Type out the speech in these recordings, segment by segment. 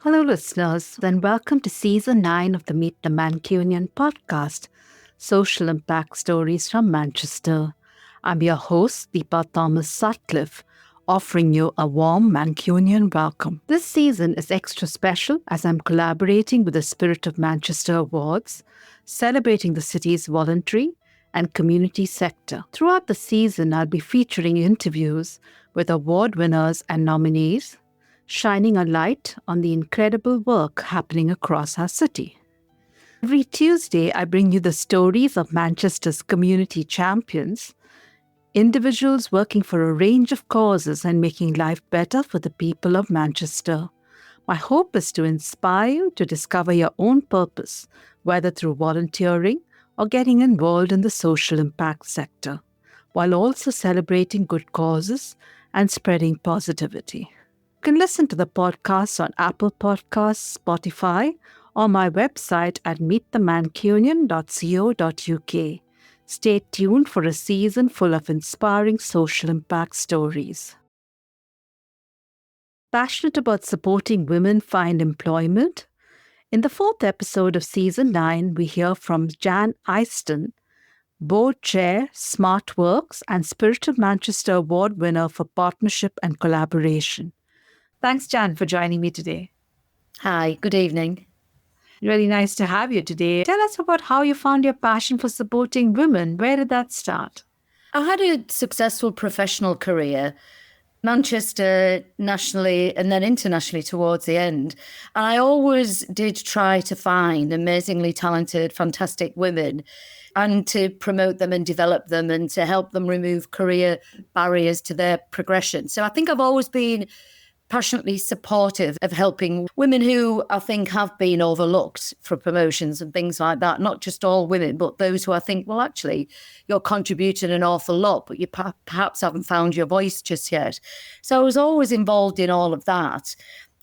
Hello, listeners, and welcome to Season 9 of the Meet the Mancunian podcast, Social Impact Stories from Manchester. I'm your host, Deepa Thomas-Sutcliffe, offering you a warm Mancunian welcome. This season is extra special as I'm collaborating with the Spirit of Manchester Awards, celebrating the city's voluntary and community sector. Throughout the season, I'll be featuring interviews with award winners and nominees, shining a light on the incredible work happening across our city. Every Tuesday, I bring you the stories of Manchester's community champions, individuals working for a range of causes and making life better for the people of Manchester. My hope is to inspire you to discover your own purpose, whether through volunteering or getting involved in the social impact sector, while also celebrating good causes and spreading positivity. You can listen to the podcast on Apple Podcasts, Spotify, or my website at meetthemancunian.co.uk. Stay tuned for a season full of inspiring social impact stories. Passionate about supporting women find employment? In the fourth episode of Season 9, we hear from Jan Iceton, Board Chair, SmartWorks, and Spirit of Manchester Award winner for Partnership and Collaboration. Thanks, Jan, for joining me today. Hi, good evening. Really nice to have you today. Tell us about how you found your passion for supporting women. Where did that start? I had a successful professional career, Manchester nationally and then internationally towards the end. And I always did try to find amazingly talented, fantastic women and to promote them and develop them and to help them remove career barriers to their progression. So I think I've always been passionately supportive of helping women who I think have been overlooked for promotions and things like that. Not just all women, but those who I think, well, actually, you're contributing an awful lot, but you perhaps haven't found your voice just yet. So I was always involved in all of that.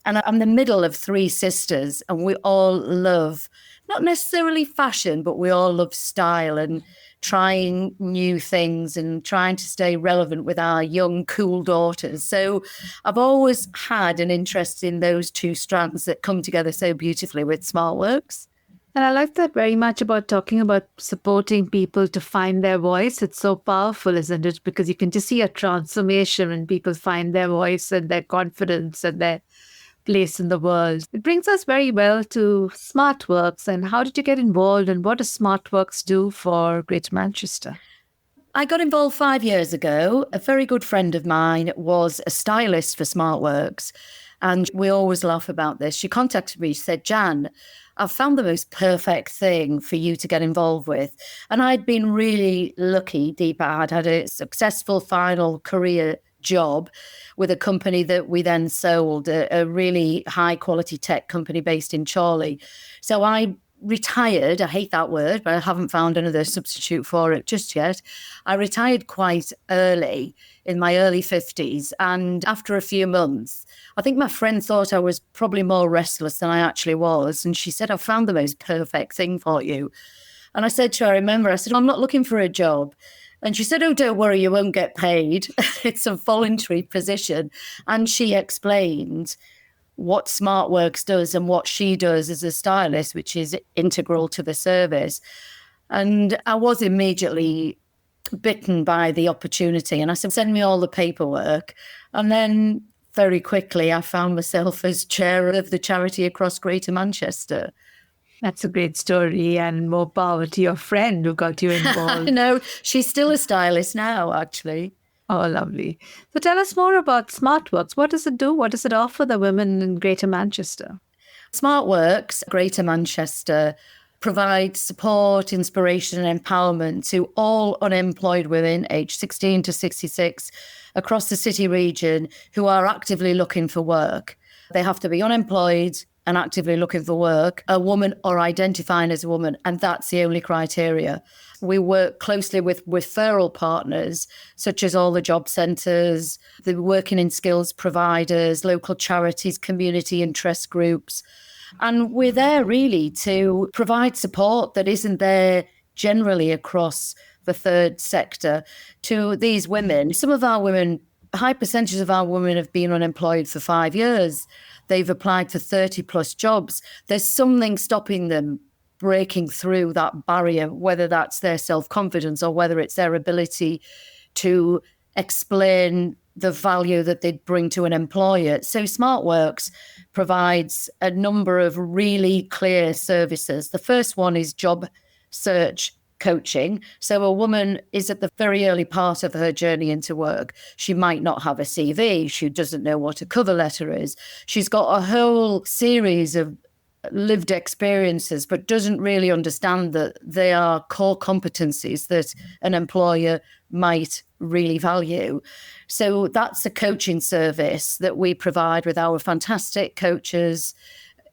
And I'm the middle of three sisters, and we all love, not necessarily fashion, but we all love style and trying new things and trying to stay relevant with our young, cool daughters. So I've always had an interest in those two strands that come together so beautifully with SmartWorks. And I like that very much about talking about supporting people to find their voice. It's so powerful, isn't it? Because you can just see a transformation when people find their voice and their confidence and their place in the world. It brings us very well to SmartWorks. And how did you get involved and what does SmartWorks do for Greater Manchester? I got involved 5 years ago. A very good friend of mine was a stylist for SmartWorks. And we always laugh about this. She contacted me, she said, Jan, I've found the most perfect thing for you to get involved with. And I'd been really lucky, Deepa. I'd had a successful final career job with a company that we then sold, a really high quality tech company based in Chorley. So I retired. I hate that word, but I haven't found another substitute for it just yet. I retired quite early, in my early 50s. And after a few months, I think my friend thought I was probably more restless than I actually was. And she said, I found the most perfect thing for you. And I said to her, I remember, I said, I'm not looking for a job. And she said, oh, don't worry, you won't get paid. It's a voluntary position. And she explained what SmartWorks does and what she does as a stylist, which is integral to the service. And I was immediately bitten by the opportunity. And I said, send me all the paperwork. And then very quickly, I found myself as chair of the charity across Greater Manchester. That's a great story, and more power to your friend who got you involved. No, she's still a stylist now, actually. Oh, lovely. So tell us more about SmartWorks. What does it do? What does it offer the women in Greater Manchester? SmartWorks, Greater Manchester, provides support, inspiration and empowerment to all unemployed women aged 16 to 66 across the city region who are actively looking for work. They have to be unemployed and actively looking for work, a woman or identifying as a woman, and that's the only criteria. We work closely with referral partners, such as all the job centres, the working in skills providers, local charities, community interest groups. And we're there really to provide support that isn't there generally across the third sector to these women. Some of our women a high percentage of our women have been unemployed for 5 years. They've applied for 30 plus jobs. There's something stopping them breaking through that barrier, whether that's their self-confidence or whether it's their ability to explain the value that they'd bring to an employer. So SmartWorks provides a number of really clear services. The first one is job search coaching. So a woman is at the very early part of her journey into work. She might not have a CV. She doesn't know what a cover letter is. She's got a whole series of lived experiences, but doesn't really understand that they are core competencies that an employer might really value. So that's a coaching service that we provide with our fantastic coaches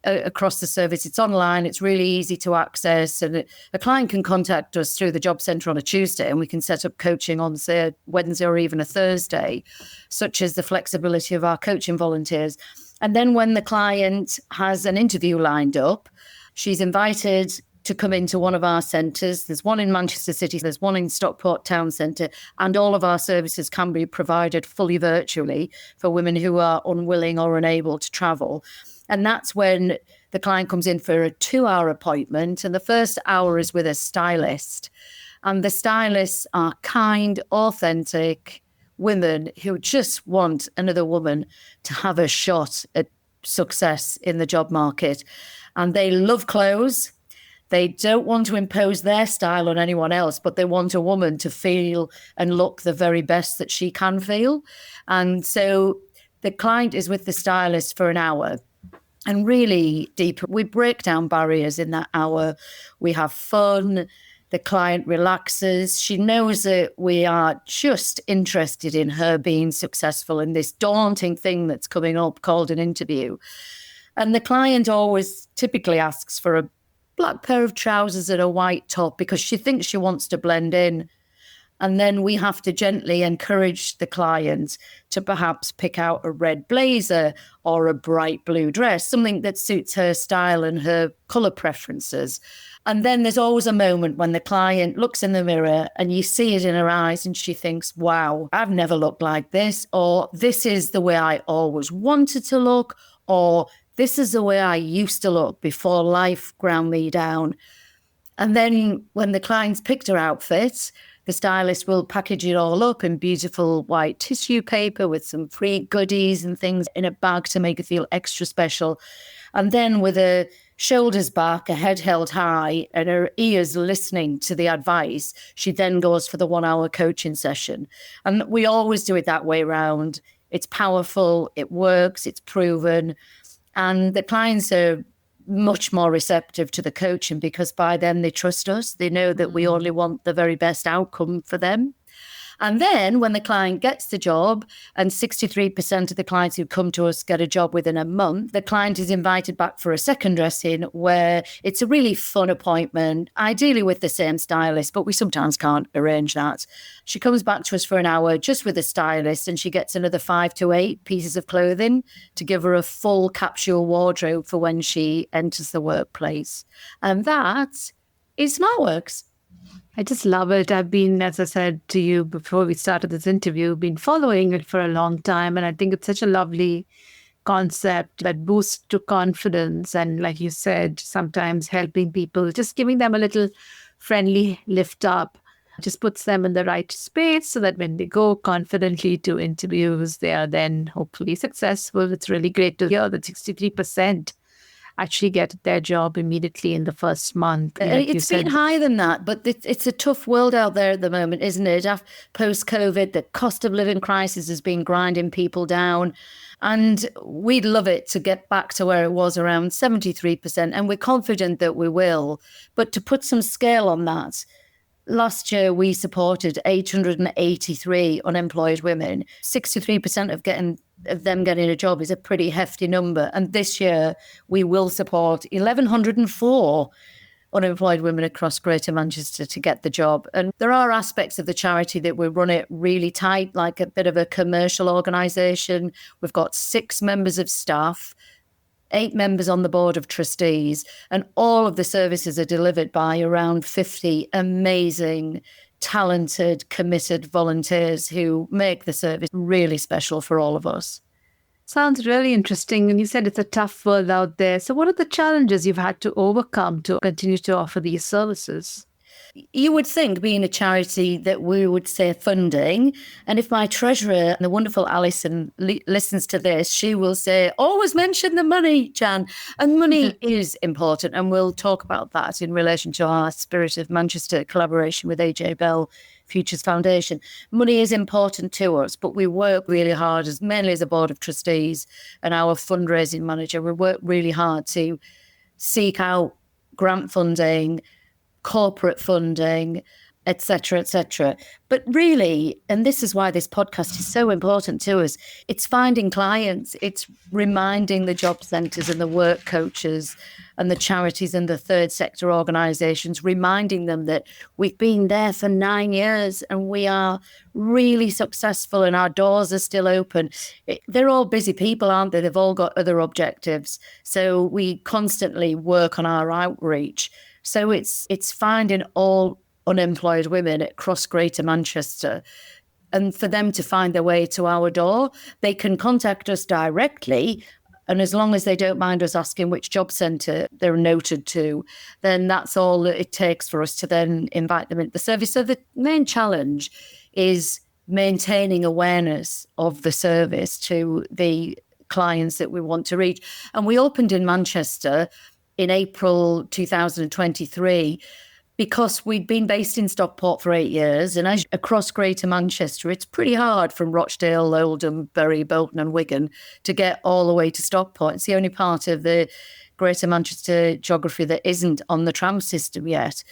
across the service. It's online, it's really easy to access, and a client can contact us through the job centre on a Tuesday and we can set up coaching on, say, a Wednesday or even a Thursday, such as the flexibility of our coaching volunteers. And then when the client has an interview lined up, she's invited to come into one of our centres. There's one in Manchester City, there's one in Stockport Town Centre, and all of our services can be provided fully virtually for women who are unwilling or unable to travel. And that's when the client comes in for a 2-hour appointment, and the first hour is with a stylist. And the stylists are kind, authentic women who just want another woman to have a shot at success in the job market. And they love clothes. They don't want to impose their style on anyone else, but they want a woman to feel and look the very best that she can feel. And so the client is with the stylist for an hour. And really deep, we break down barriers in that hour. We have fun. The client relaxes. She knows that we are just interested in her being successful in this daunting thing that's coming up called an interview. And the client always typically asks for a black pair of trousers and a white top because she thinks she wants to blend in. And then we have to gently encourage the client to perhaps pick out a red blazer or a bright blue dress, something that suits her style and her colour preferences. And then there's always a moment when the client looks in the mirror and you see it in her eyes and she thinks, wow, I've never looked like this, or this is the way I always wanted to look, or this is the way I used to look before life ground me down. And then when the client's picked her outfit, the stylist will package it all up in beautiful white tissue paper with some free goodies and things in a bag to make it feel extra special. And then with her shoulders back, her head held high, and her ears listening to the advice, she then goes for the 1-hour coaching session. And we always do it that way round. It's powerful, it works, it's proven. And the clients are much more receptive to the coaching because by then they trust us. They know that we only want the very best outcome for them. And then when the client gets the job, and 63% of the clients who come to us get a job within a month, the client is invited back for a second dressing where it's a really fun appointment, ideally with the same stylist, but we sometimes can't arrange that. She comes back to us for an hour just with a stylist and she gets another 5 to 8 pieces of clothing to give her a full capsule wardrobe for when she enters the workplace. And that is SmartWorks. I just love it. I've been, as I said to you before we started this interview, been following it for a long time. And I think it's such a lovely concept that boosts to confidence. And like you said, sometimes helping people, just giving them a little friendly lift up, just puts them in the right space so that when they go confidently to interviews, they are then hopefully successful. It's really great to hear that 63% actually get their job immediately in the first month. Like it's been higher than that, but it's a tough world out there at the moment, isn't it? Post-COVID, the cost of living crisis has been grinding people down. And we'd love it to get back to where it was around 73%. And we're confident that we will. But to put some scale on that, last year, we supported 883 unemployed women. 63% of them getting a job is a pretty hefty number. And this year, we will support 1,104 unemployed women across Greater Manchester to get the job. And there are aspects of the charity that we run it really tight, like a bit of a commercial organisation. We've got 6 members of staff, 8 members on the board of trustees, and all of the services are delivered by around 50 amazing talented, committed volunteers who make the service really special for all of us. Sounds really interesting. And you said it's a tough world out there. So, what are the challenges you've had to overcome to continue to offer these services? You would think, being a charity, that we would say funding. And if my treasurer, the wonderful Alison, listens to this, she will say, always mention the money, Jan. And money is important. And we'll talk about that in relation to our Spirit of Manchester collaboration with AJ Bell Futures Foundation. Money is important to us, but we work really hard, mainly as a board of trustees and our fundraising manager. We work really hard to seek out grant funding, corporate funding, etc., etc. But really, and this is why this podcast is so important to us, it's finding clients. It's reminding the job centres and the work coaches and the charities and the third sector organisations, reminding them that we've been there for 9 years and we are really successful and our doors are still open. They're all busy people, aren't they? They've all got other objectives. So we constantly work on our outreach. So it's finding all unemployed women across Greater Manchester, and for them to find their way to our door. They can contact us directly, and as long as they don't mind us asking which job centre they're noted to, then that's all that it takes for us to then invite them into the service. So the main challenge is maintaining awareness of the service to the clients that we want to reach. And we opened in Manchester in April 2023, because we'd been based in Stockport for 8 years. And as across Greater Manchester, it's pretty hard from Rochdale, Oldham, Bury, Bolton and Wigan to get all the way to Stockport. It's the only part of the Greater Manchester geography that isn't on the tram system yet.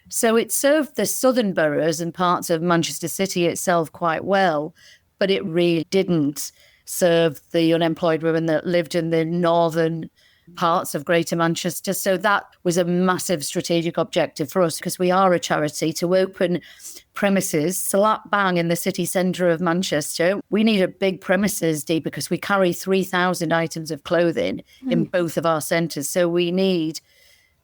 So it served the southern boroughs and parts of Manchester City itself quite well, but it really didn't serve the unemployed women that lived in the northern parts of Greater Manchester. So that was a massive strategic objective for us, because we are a charity, to open premises slap bang in the city centre of Manchester. We need a big premises, Deepa, because we carry 3,000 items of clothing in both of our centres. So we need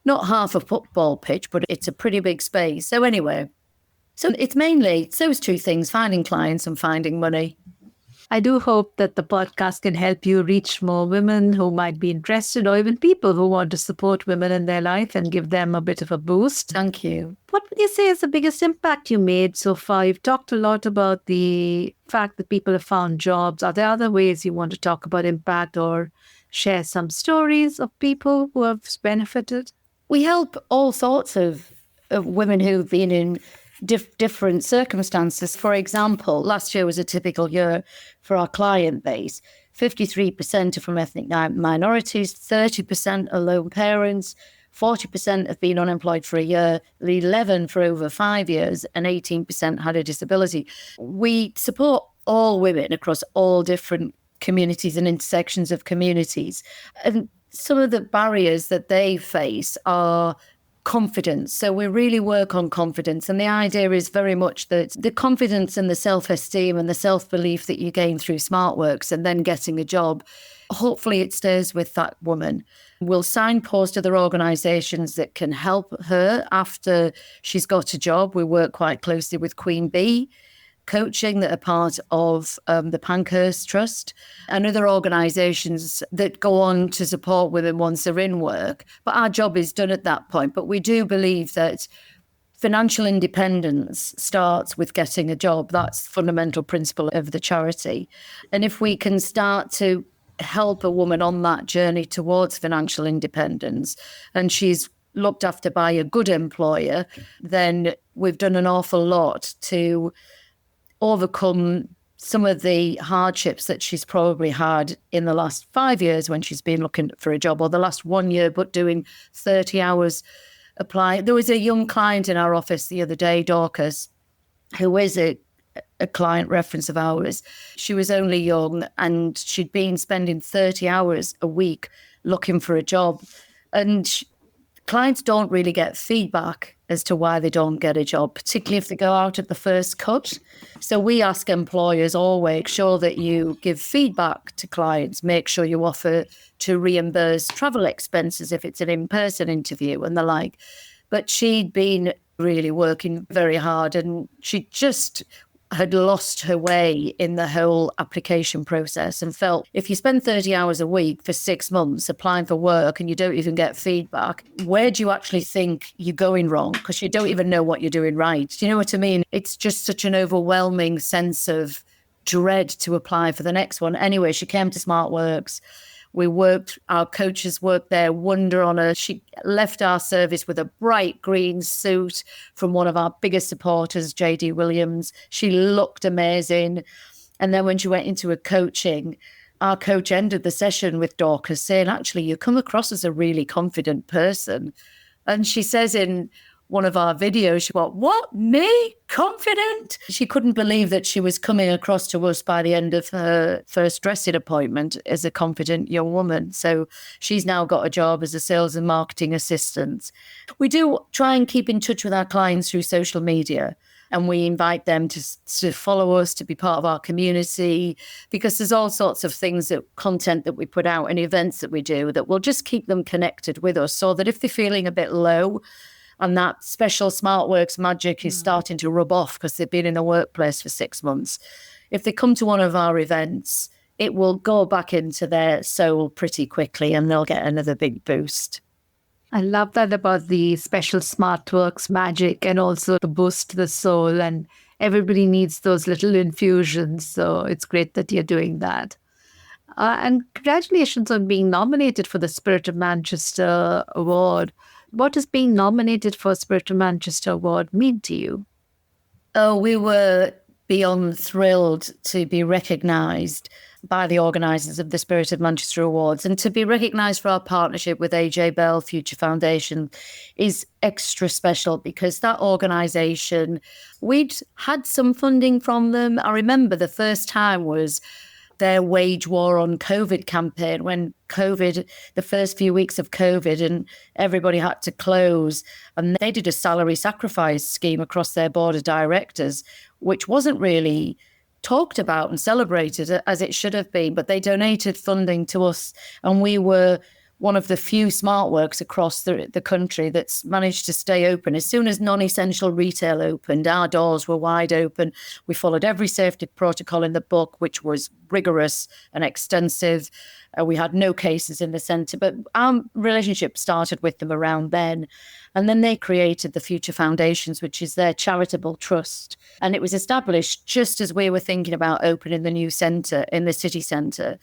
not half a football pitch, but it's a pretty big space. So anyway, so it's mainly those two things, finding clients and finding money. I do hope that the podcast can help you reach more women who might be interested, or even people who want to support women in their life and give them a bit of a boost. Thank you. What would you say is the biggest impact you made so far? You've talked a lot about the fact that people have found jobs. Are there other ways you want to talk about impact or share some stories of people who have benefited? We help all sorts of women who've been in different circumstances. For example, last year was a typical year for our client base. 53% are from ethnic minorities, 30% are lone parents, 40% have been unemployed for a year, 11% for over 5 years, and 18% had a disability. We support all women across all different communities and intersections of communities. And some of the barriers that they face are confidence. So we really work on confidence. And the idea is very much that the confidence and the self-esteem and the self-belief that you gain through SmartWorks and then getting a job, hopefully it stays with that woman. We'll signpost other organisations that can help her after she's got a job. We work quite closely with Queen Bee Coaching, that are part of the Pankhurst Trust, and other organisations that go on to support women once they're in work. But our job is done at that point. But we do believe that financial independence starts with getting a job. That's the fundamental principle of the charity. And if we can start to help a woman on that journey towards financial independence, and she's looked after by a good employer, then we've done an awful lot to overcome some of the hardships that she's probably had in the last 5 years when she's been looking for a job, or the last 1 year, but doing 30 hours apply. There was a young client in our office the other day, Dorcas, who is a client reference of ours. She was only young and she'd been spending 30 hours a week looking for a job. And clients don't really get feedback as to why they don't get a job, particularly if they go out at the first cut. So we ask employers always, make sure that you give feedback to clients, make sure you offer to reimburse travel expenses if it's an in-person interview and the like. But she'd been really working very hard. And she just had lost her way in the whole application process and felt if you spend 30 hours a week for 6 months applying for work and you don't even get feedback, where do you actually think you're going wrong? Because you don't even know what you're doing right. Do you know what I mean? It's just such an overwhelming sense of dread to apply for the next one. Anyway, she came to SmartWorks. We worked, our coaches worked there, wonder on her. She left our service with a bright green suit from one of our biggest supporters, JD Williams. She looked amazing. And then when she went into a coaching, our coach ended the session with Dorcas saying, actually, you come across as a really confident person. And she says in one of our videos, she went, what, me? Confident? She couldn't believe that she was coming across to us by the end of her first dressing appointment as a confident young woman. So she's now got a job as a sales and marketing assistant. We do try and keep in touch with our clients through social media. And we invite them to follow us, to be part of our community, because there's all sorts of things, content that we put out and events that we do that will just keep them connected with us, so that if they're feeling a bit low and that special SmartWorks magic is starting to rub off because they've been in the workplace for 6 months, if they come to one of our events, it will go back into their soul pretty quickly and they'll get another big boost. I love that about the special SmartWorks magic, and also to boost the soul. And everybody needs those little infusions. So it's great that you're doing that. And congratulations on being nominated for the Spirit of Manchester Award. What does being nominated for Spirit of Manchester Award mean to you? Oh, we were beyond thrilled to be recognised by the organisers of the Spirit of Manchester Awards, and to be recognised for our partnership with AJ Bell Future Foundation is extra special, because that organisation, we'd had some funding from them. I remember the first time was their Wage War on COVID campaign, when COVID, the first few weeks of COVID, and everybody had to close. And they did a salary sacrifice scheme across their board of directors, which wasn't really talked about and celebrated as it should have been. But they donated funding to us, and we were one of the few SmartWorks across the country that's managed to stay open. As soon as non-essential retail opened, our doors were wide open. We followed every safety protocol in the book, which was rigorous and extensive. We had no cases in the centre, but our relationship started with them around then. And then they created the Future Foundations, which is their charitable trust. And it was established just as we were thinking about opening the new centre in the city centre.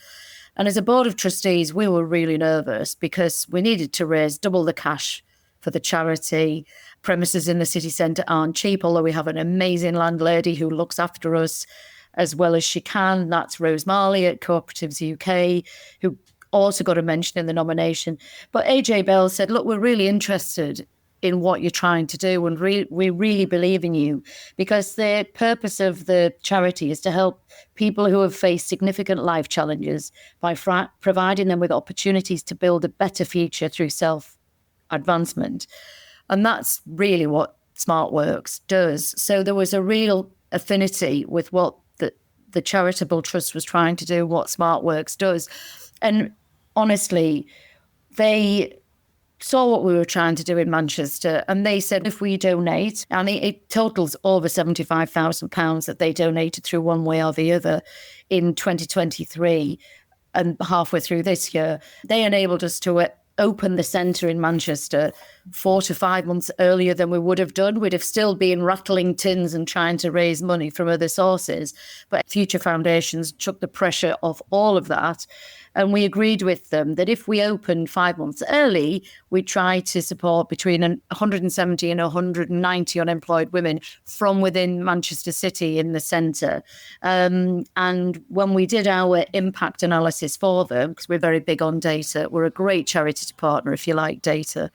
And as a board of trustees, we were really nervous because we needed to raise double the cash for the charity. Premises in the city centre aren't cheap, although we have an amazing landlady who looks after us as well as she can. That's Rose Marley at Cooperatives UK, who also got a mention in the nomination. But AJ Bell said, look, we're really interested in what you're trying to do, and we really believe in you, because the purpose of the charity is to help people who have faced significant life challenges by providing them with opportunities to build a better future through self-advancement. And that's really what SmartWorks does. So there was a real affinity with what the charitable trust was trying to do, what SmartWorks does. And honestly, they saw what we were trying to do in Manchester, and they said if we donate, and it totals over £75,000 that they donated through one way or the other in 2023 and halfway through this year, they enabled us to open the centre in Manchester 4 to 5 months earlier than we would have done. We'd have still been rattling tins and trying to raise money from other sources, but Future Foundations took the pressure off all of that. And we agreed with them that if we opened 5 months early, we'd try to support between 170 and 190 unemployed women from within Manchester City in the centre. And when we did our impact analysis for them, because we're very big on data, we're a great charity to partner if you like data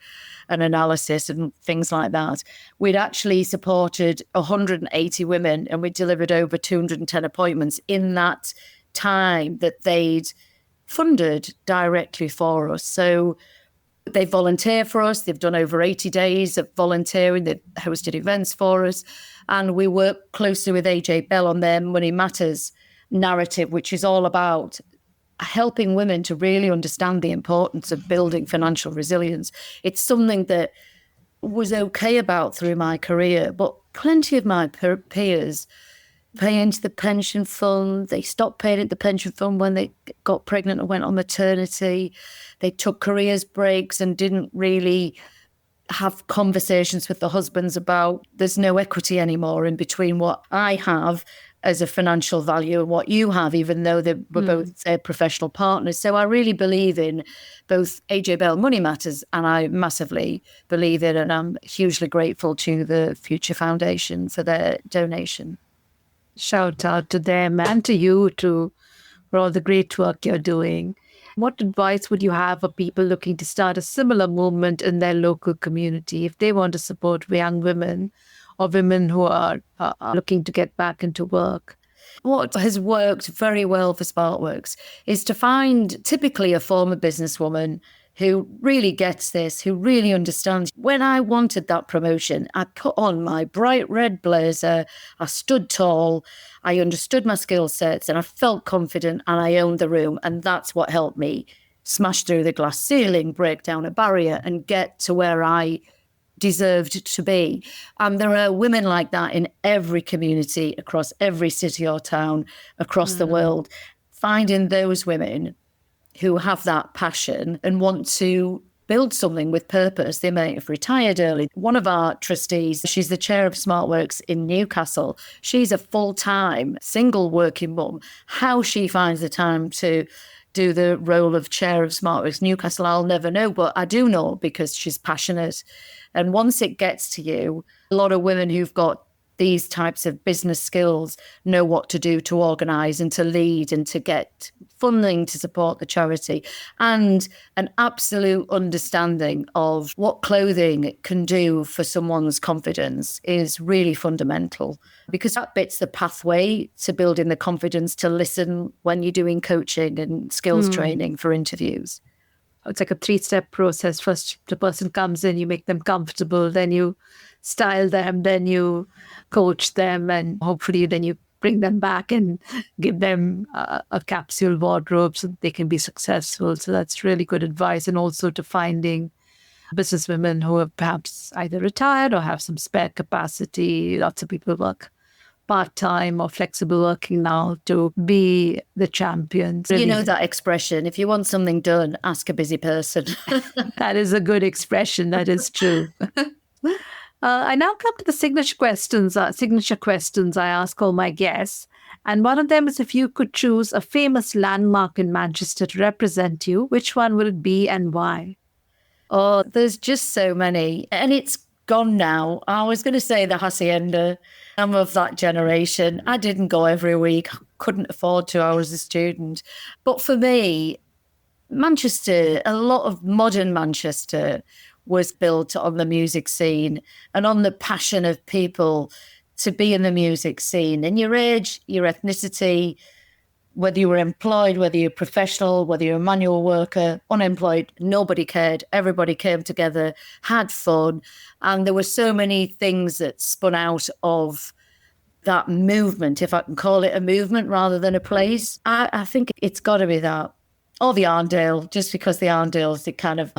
and analysis and things like that. We'd actually supported 180 women, and we delivered over 210 appointments in that time that they'd funded directly for us. So they volunteer for us. They've done over 80 days of volunteering. They've hosted events for us. And we work closely with AJ Bell on their Money Matters narrative, which is all about helping women to really understand the importance of building financial resilience. It's something that was okay about through my career, but plenty of my peers pay into the pension fund. They stopped paying into the pension fund when they got pregnant and went on maternity. They took careers breaks and didn't really have conversations with the husbands about there's no equity anymore in between what I have as a financial value and what you have, even though they were both professional partners. So I really believe in both AJ Bell Money Matters, and I massively believe in, and I'm hugely grateful to the Future Foundation for their donation. Shout out to them and to you too for all the great work you're doing. What advice would you have for people looking to start a similar movement in their local community if they want to support young women or women who are looking to get back into work? What has worked very well for SmartWorks is to find typically a former businesswoman who really gets this, who really understands. When I wanted that promotion, I put on my bright red blazer, I stood tall, I understood my skill sets, and I felt confident, and I owned the room. And that's what helped me smash through the glass ceiling, break down a barrier, and get to where I deserved to be. There are women like that in every community, across every city or town, across the world. Finding those women who have that passion and want to build something with purpose. They may have retired early. One of our trustees, she's the chair of SmartWorks in Newcastle. She's a full-time single working mum. How she finds the time to do the role of chair of SmartWorks Newcastle, I'll never know, but I do know because she's passionate. And once it gets to you, a lot of women who've got these types of business skills know what to do to organise and to lead and to get funding to support the charity, and an absolute understanding of what clothing can do for someone's confidence is really fundamental, because that bit's the pathway to building the confidence to listen when you're doing coaching and skills training for interviews. It's like a 3-step process. First, the person comes in, you make them comfortable, then you style them, then you coach them, and hopefully then you bring them back and give them a capsule wardrobe so they can be successful. So that's really good advice. And also to finding businesswomen who have perhaps either retired or have some spare capacity. Lots of people work part-time or flexible working now to be the champions. You know that expression, if you want something done, ask a busy person. That is a good expression. That is true. I now come to the signature questions I ask all my guests. And one of them is, if you could choose a famous landmark in Manchester to represent you, which one would it be and why? Oh, there's just so many. And it's gone now. I was going to say the Hacienda. I'm of that generation. I didn't go every week. Couldn't afford to. I was a student. But for me, Manchester, a lot of modern Manchester was built on the music scene and on the passion of people to be in the music scene. And your age, your ethnicity, whether you were employed, whether you're professional, whether you're a manual worker, unemployed, nobody cared. Everybody came together, had fun. And there were so many things that spun out of that movement, if I can call it a movement rather than a place. I think it's got to be that. Or the Arndale, just because the Arndale's the kind of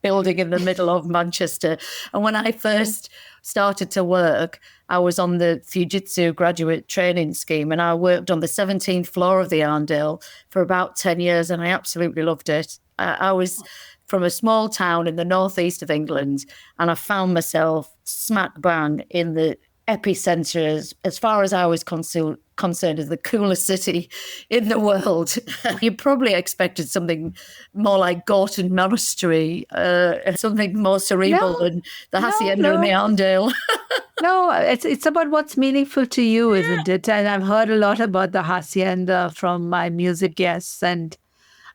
building in the middle of Manchester. And when I first started to work, I was on the Fujitsu graduate training scheme, and I worked on the 17th floor of the Arndale for about 10 years, and I absolutely loved it. I was from a small town in the northeast of England, and I found myself smack bang in the epicenter, as far as I was concerned, as the coolest city in the world. You probably expected something more like Gorton Monastery, something more cerebral than the Hacienda and the Arndale. No, it's about what's meaningful to you, isn't it? And I've heard a lot about the Hacienda from my music guests, and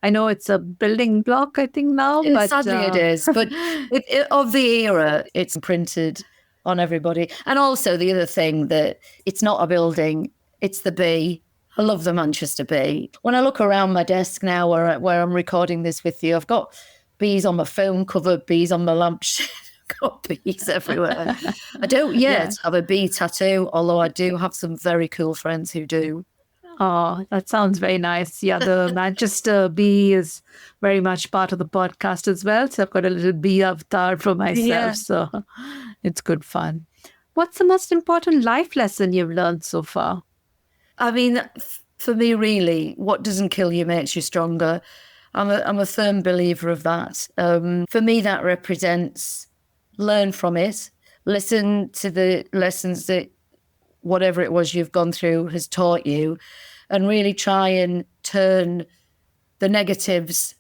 I know it's a building block, I think, now. But sadly it is. But of the era, it's imprinted on everybody. And also the other thing, that it's not a building, it's the bee. I love the Manchester bee. When I look around my desk now where I'm recording this with you, I've got bees on my phone cover, bees on my lampshade. I've got bees everywhere. I don't yet have a bee tattoo, although I do have some very cool friends who do. Oh, that sounds very nice. Yeah, the Manchester bee is very much part of the podcast as well. So I've got a little bee avatar for myself. Yeah. So it's good fun. What's the most important life lesson you've learned so far? I mean, for me, really, what doesn't kill you makes you stronger. I'm a firm believer of that. For me, that represents learn from it, listen to the lessons that whatever it was you've gone through has taught you, and really try and turn the negatives,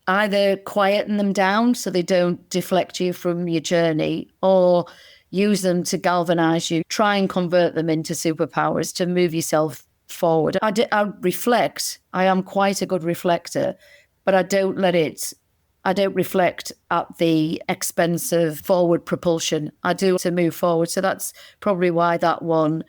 either quieten them down so they don't deflect you from your journey, or use them to galvanize you. Try and convert them into superpowers to move yourself forward. I reflect. I am quite a good reflector, but I don't reflect at the expense of forward propulsion. I do to move forward. So that's probably why that one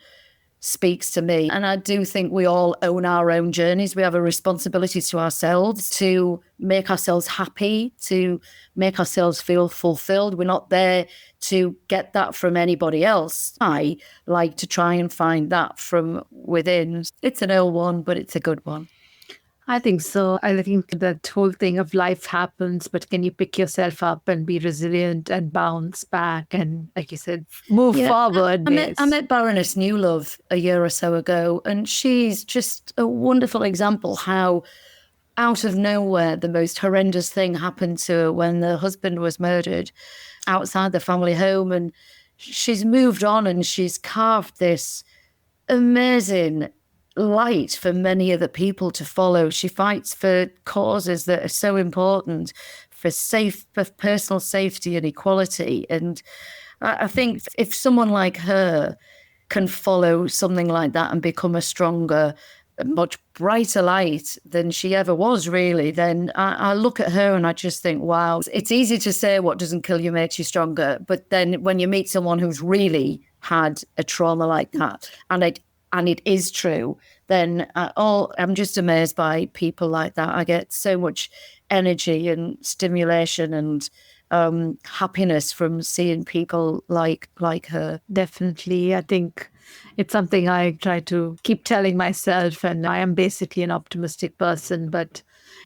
speaks to me. And I do think we all own our own journeys. We have a responsibility to ourselves to make ourselves happy, to make ourselves feel fulfilled. We're not there to get that from anybody else. I like to try and find that from within. It's an old one, but it's a good one. I think so. I think that whole thing of life happens, but can you pick yourself up and be resilient and bounce back and, like you said, move forward? I met Baroness Newlove a year or so ago, and she's just a wonderful example how out of nowhere the most horrendous thing happened to her when the husband was murdered outside the family home. And she's moved on and she's carved this amazing light for many other people to follow. She fights for causes that are so important for personal safety and equality. And I think if someone like her can follow something like that and become a stronger, much brighter light than she ever was, really, then I look at her and I just think, wow, it's easy to say what doesn't kill you makes you stronger. But then when you meet someone who's really had a trauma like that, and it is true, then I'm just amazed by people like that. I get so much energy and stimulation and happiness from seeing people like her. Definitely. I think it's something I try to keep telling myself, and I am basically an optimistic person, but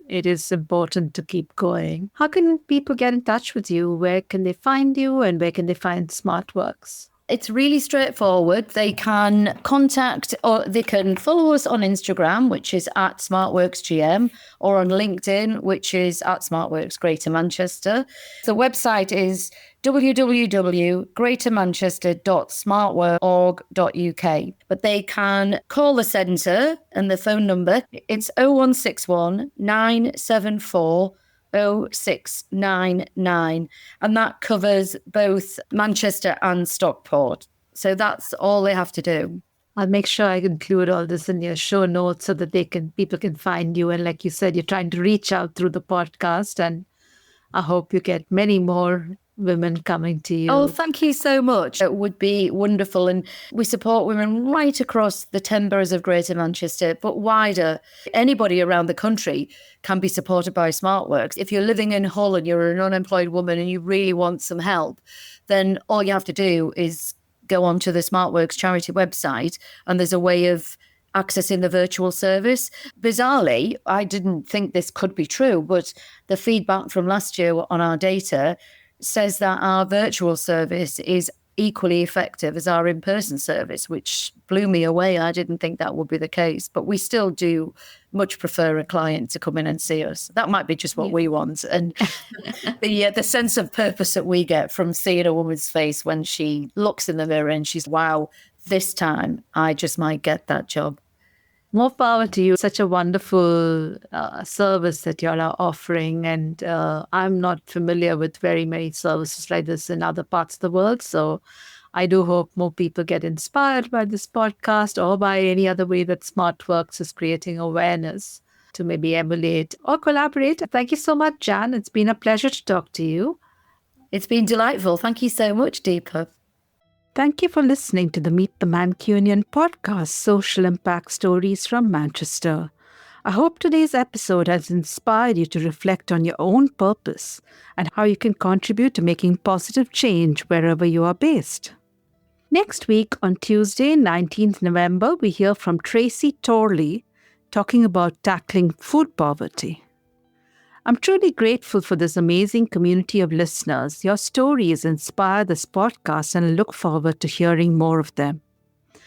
it is important to keep going. How can people get in touch with you? Where can they find you, and where can they find SmartWorks? It's really straightforward. They can contact or they can follow us on Instagram, which is at SmartWorksGM, or on LinkedIn, which is at SmartWorks Greater Manchester. The website is www.greatermanchester.smartwork.org.uk. But they can call the centre, and the phone number, it's 0161 974 0699, and that covers both Manchester and Stockport. So that's all they have to do. I'll make sure I include all this in your show notes so that people can find you. And like you said, you're trying to reach out through the podcast, and I hope you get many more women coming to you. Oh, thank you so much. It would be wonderful. And we support women right across the 10 boroughs of Greater Manchester, but wider. Anybody around the country can be supported by SmartWorks. If you're living in Hull and you're an unemployed woman and you really want some help, then all you have to do is go onto the SmartWorks charity website, and there's a way of accessing the virtual service. Bizarrely, I didn't think this could be true, but the feedback from last year on our data says that our virtual service is equally effective as our in-person service, which blew me away. I didn't think that would be the case, but we still do much prefer a client to come in and see us. That might be just what we want. And the sense of purpose that we get from seeing a woman's face when she looks in the mirror and she's, wow, this time I just might get that job. More power to you. Such a wonderful service that you all are offering. And I'm not familiar with very many services like this in other parts of the world. So I do hope more people get inspired by this podcast or by any other way that SmartWorks is creating awareness to maybe emulate or collaborate. Thank you so much, Jan. It's been a pleasure to talk to you. It's been delightful. Thank you so much, Deepa. Thank you for listening to the Meet the Mancunian podcast, Social Impact Stories from Manchester. I hope today's episode has inspired you to reflect on your own purpose and how you can contribute to making positive change wherever you are based. Next week, on Tuesday, 19th November, we hear from Tracy Torley talking about tackling food poverty. I'm truly grateful for this amazing community of listeners. Your stories inspire this podcast, and I look forward to hearing more of them.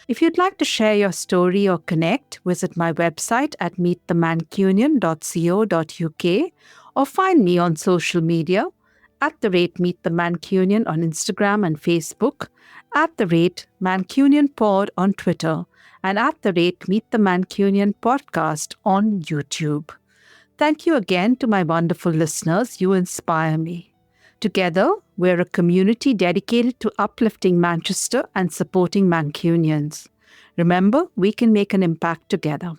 If you'd like to share your story or connect, visit my website at meetthemancunian.co.uk or find me on social media at the rate Meet the Mancunian on Instagram and Facebook, at the rate Mancunian Pod on Twitter, and at the rate Meet the Mancunian Podcast on YouTube. Thank you again to my wonderful listeners. You inspire me. Together, we're a community dedicated to uplifting Manchester and supporting Mancunians. Remember, we can make an impact together.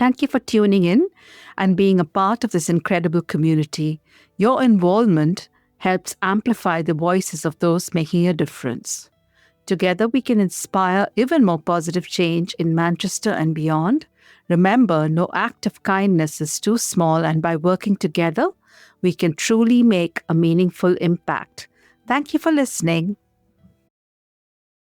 Thank you for tuning in and being a part of this incredible community. Your involvement helps amplify the voices of those making a difference. Together, we can inspire even more positive change in Manchester and beyond. Remember, no act of kindness is too small, and by working together, we can truly make a meaningful impact. Thank you for listening.